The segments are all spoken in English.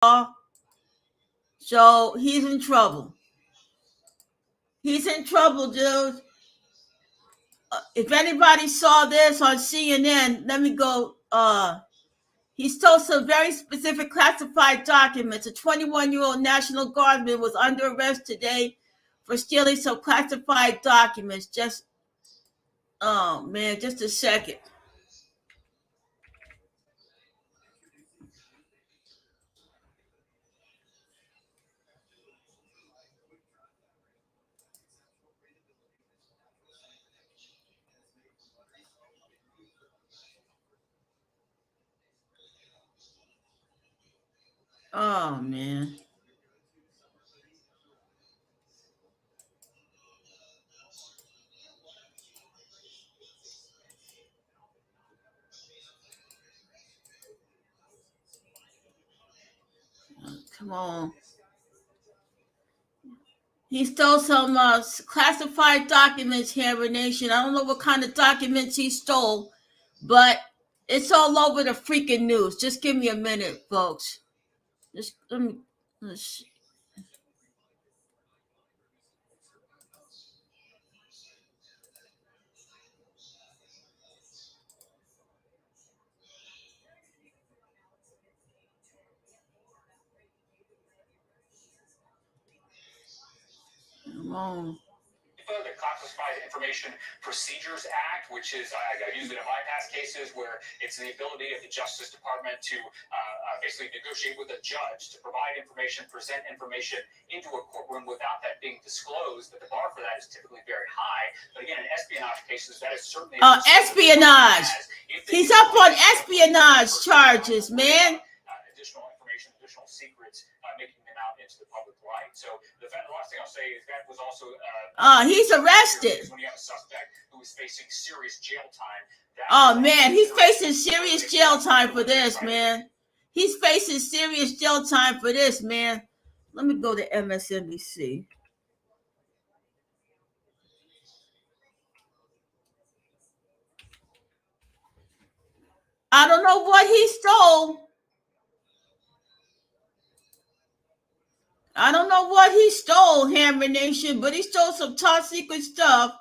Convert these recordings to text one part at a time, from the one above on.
So he's in trouble. He's in trouble, dude. If anybody saw this on CNN, let me go. He stole some very specific classified documents. A 21-year-old National Guardsman was under arrest today for stealing some classified documents. Oh man, just a second. Oh man. Come on. He stole some classified documents here in Nation. I don't know what kind of documents he stole, but it's all over the freaking news. Just give me a minute, folks. Just let me. Let's, come on. The Classified Information Procedures Act, which is I use it in bypass cases where it's the ability of the Justice Department to basically negotiate with a judge to provide information, present information into a courtroom without that being disclosed. But the bar for that is typically very high. But again, in espionage cases, that is certainly espionage. He's up on espionage charges, man. Additional information, additional secrets, making them out into the public light. So the last thing I'll say is that was also he's arrested. When you have a suspect who is facing serious jail time. Oh man, he's facing serious jail time for this, man. He's facing serious jail time for this, man. Let me go to MSNBC. I don't know what he stole. I don't know what he stole, Hammer Nation, but he stole some top secret stuff.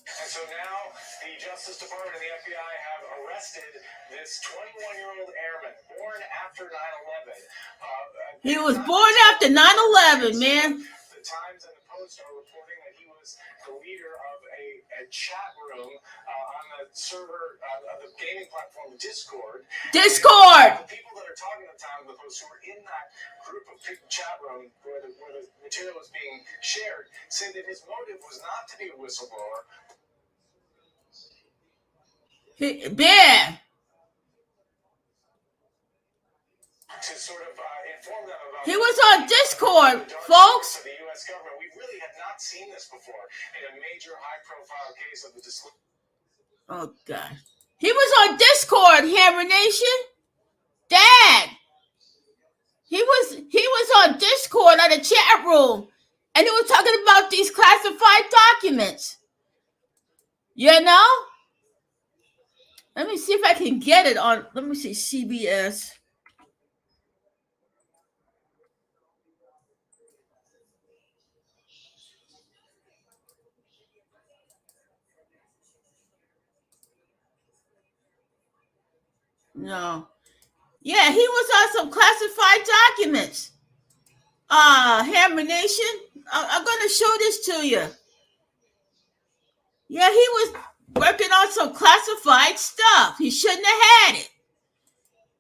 And so now the Justice Department and the FBI have arrested this 21-year-old airman born after 9/11. He was born after 9/11, man. The Times and the Post are reporting that he was the leader of a chat room on the server of the gaming platform Discord. The people that are talking to the Times and the Post who were in that group of chat room where the material was being shared say that his motive was not to be a whistleblower. Yeah. To sort of inform them about he was on Discord, folks. The U.S. government. We really have not seen this before in a major high-profile case of the disclosure. Oh God, he was on Discord, Hammer Nation. Dad, he was on Discord at a chat room, and he was talking about these classified documents. You know. Let me see if I can get it on. Let me see CBS. No. Yeah, he was on some classified documents. Hammer Nation, I'm going to show this to you. Yeah, he was working on some classified stuff. He shouldn't have had it.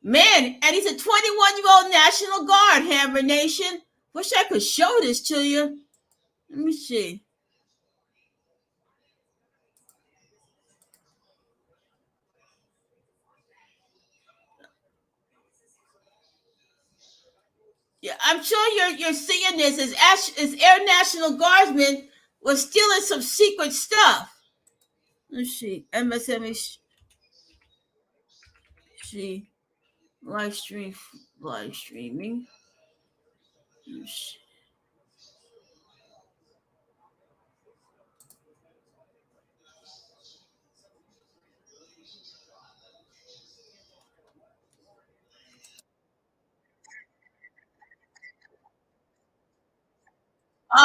Man, and he's a 21-year-old National Guard, Hammer Nation. Wish I could show this to you. Let me see. Yeah, I'm sure you're seeing this as Air National Guardsman was stealing some secret stuff. Let's see. MSNBC live streaming. Let's see.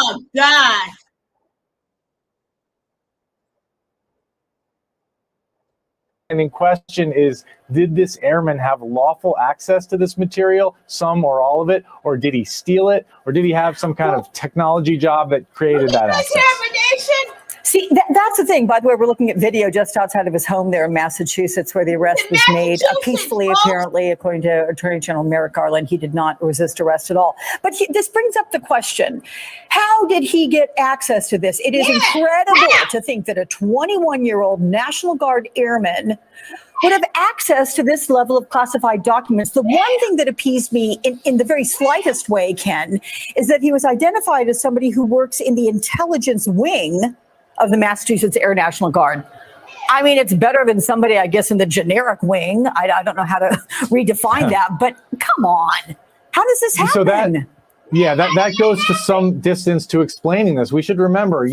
Oh God. In question is, did this airman have lawful access to this material, some or all of it, or did he steal it, or did he have some kind of technology job that created that access? Examination. See, that's the thing. By the way, we're looking at video just outside of his home there in Massachusetts, where the arrest was made peacefully, apparently, according to Attorney General Merrick Garland. He did not resist arrest at all. But this brings up the question, how did he get access to this? It is incredible to think that a 21-year-old National Guard airman would have access to this level of classified documents. The one thing that appeased me in the very slightest way, Ken, is that he was identified as somebody who works in the intelligence wing of the Massachusetts Air National Guard. I mean, it's better than somebody, I guess, in the generic wing. I don't know how to redefine that, but come on. How does this happen? So that goes to some distance to explaining this. We should remember,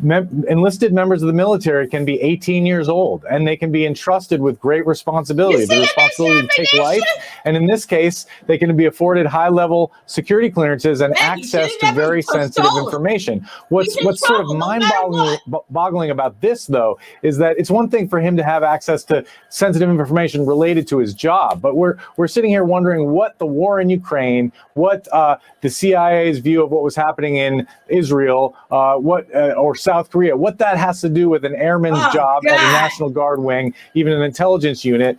enlisted members of the military can be 18 years old, and they can be entrusted with great responsibility, the responsibility to take life. And in this case, they can be afforded high-level security clearances and access to very sensitive information. What's sort of mind-boggling about this, though, is that it's one thing for him to have access to sensitive information related to his job, but we're sitting here wondering what the war in Ukraine, what the CIA's view of what was happening in Israel, or South Korea, what that has to do with an airman's job at a National Guard wing, even an intelligence unit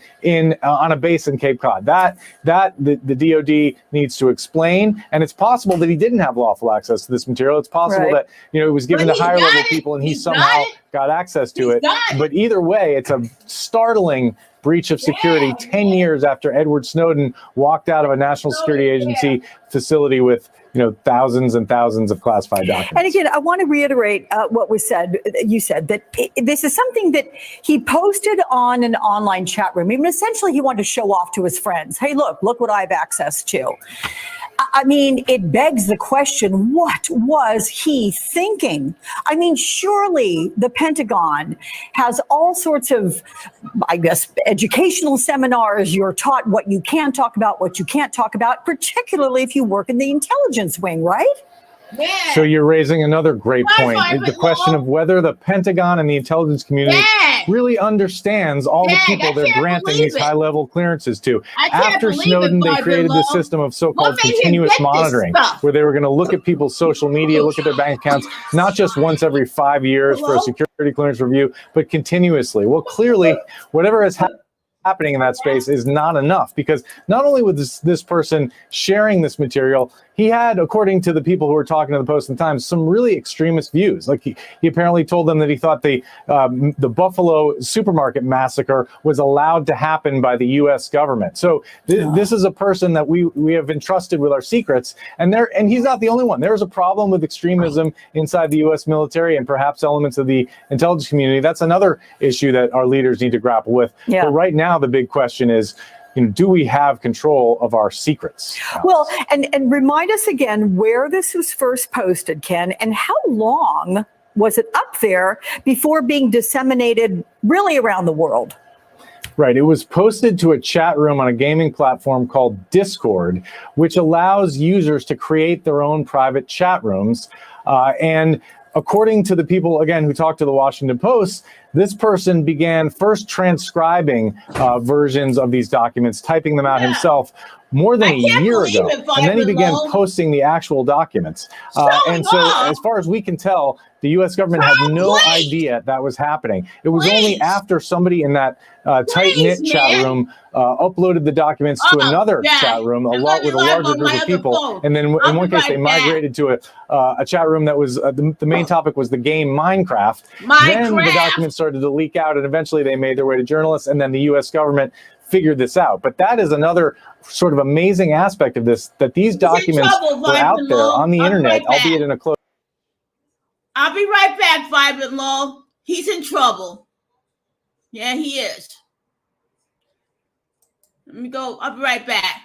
on a base in Cape Cod. That the DOD needs to explain, and it's possible that he didn't have lawful access to this material. It's possible that it was given to higher level people, and he somehow got access to it. But either way, it's a startling breach of security 10 years after Edward Snowden walked out of a National Security Agency facility with thousands and thousands of classified documents. And again, I want to reiterate what was said. You said that this is something that he posted on an online chat room. I mean, essentially, he wanted to show off to his friends. Hey, look what I have access to. I mean, it begs the question, what was he thinking? I mean, surely the Pentagon has all sorts of, I guess, educational seminars. You're taught what you can talk about, what you can't talk about, particularly if you work in the intelligence wing, right? Yeah. So you're raising another great point. The question of whether the Pentagon and the intelligence community really understands all the people they're granting these high-level clearances to. After Snowden, they created this system of so-called continuous monitoring, where they were going to look at people's social media, look at their bank accounts, not just once every 5 years for a security clearance review, but continuously. Well, clearly, whatever has happening in that space is not enough, because not only was this person sharing this material, he had, according to the people who were talking to the Post and Times, some really extremist views. Like he apparently told them that he thought the Buffalo supermarket massacre was allowed to happen by the U.S. government. So this is a person that we have entrusted with our secrets, and he's not the only one. There is a problem with extremism inside the U.S. military and perhaps elements of the intelligence community. That's another issue that our leaders need to grapple with. But right now, the big question is, do we have control of our secrets? Well, and remind us again where this was first posted, Ken, and how long was it up there before being disseminated really around the world? Right. It was posted to a chat room on a gaming platform called Discord, which allows users to create their own private chat rooms. And according to the people, again, who talked to the Washington Post, this person began first transcribing versions of these documents, typing them out himself more than a year ago. And then he began posting the actual documents. And so as far as we can tell, the U.S. government had no idea that was happening. It was only after somebody in that tight-knit chat room uploaded the documents to another chat room with a larger group of people. And then in one case, they migrated to a chat room that was, the main topic was the game Minecraft. Then the documents started to leak out, and eventually they made their way to journalists, and then the U.S. government figured this out. But that is another sort of amazing aspect of this, that these documents were out there on the internet, albeit in a closed. I'll be right back, Vibrant Law. He's in trouble. Yeah, he is. Let me go. I'll be right back.